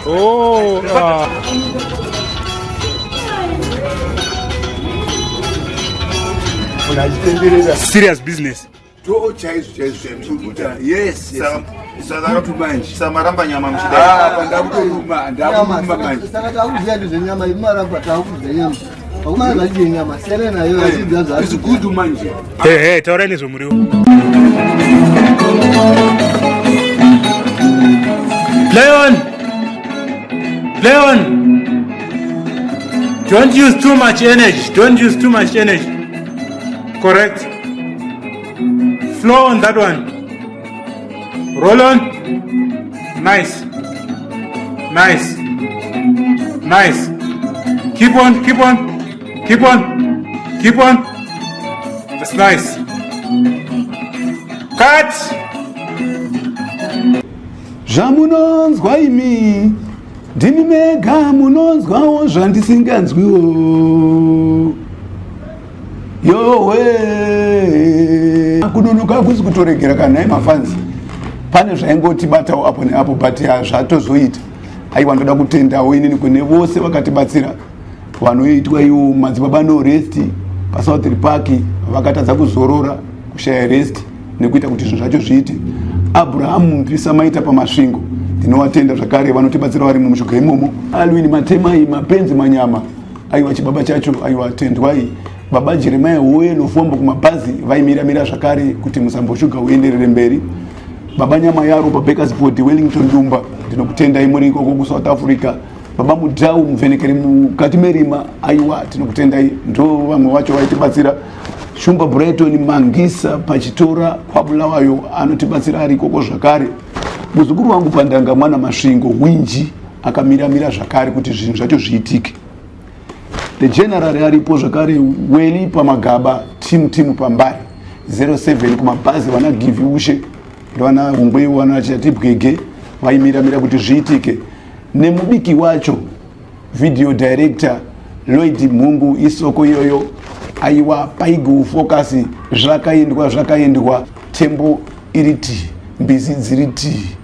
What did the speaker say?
Oh. Serious business. Yes. Samaramba nyama mshida. Hey, taurani zomuriu. Leon, don't use too much energy. Correct. Flow on that one. Roll on. Nice. Keep on. That's nice. Cut. Zvamunonzwa imi ndini mega munonzwawo zvandisinganzwiwo yowe kudunuka kuzi kutoregera kana mafanzi pane zvaingotibatawo apo neapo but zvatozoita aiwa ndoda kutendawo inini kune vose vakatibatsira vanoitwa iwo madzibaba no rest paSouth Park vakatadza kuzorora kushaya rest nekuita kuti zvinhu zvacho zviite. Abraham mpisa maita pamasvingo ndinowatenda zvakare vanotibatsira vari mumushoga imomo. Alwini Matemai mapenzi manyama aiwa chibaba chacho aiwa tendwai baba Jeremiah woye nofombo kumabhazi vaimiramira zvakare kuti musamboshuga uenderere mberi. Baba nyama yaro paBakersfield Wellington Dumba ndinokutenda imuri ikoko kuSouth Africa. Baba Mudhau muvhenekeri mukati merima aiwa tinokutendai ndo vamwe vacho vaitibatsira. Shumba Brighton Mangisa pachitora kwabulawayo anotibatsira ari ikoko zvakare. Muzukuru wangu pandanga mwana masvingo winji akamiramira zvakare kuti zvinhu zvacho zviitike. The general aripo zvakare weli pamagaba team pambari 07 kumabhazi vana give ushe vana hungwe wana chatibwege vaimiramira kuti zviitike. Nemubiki wacho video director Lloyd Mungu isoko iyoyo aiwa paigo focus zvakaendwa tembo iriti mbizi dziriti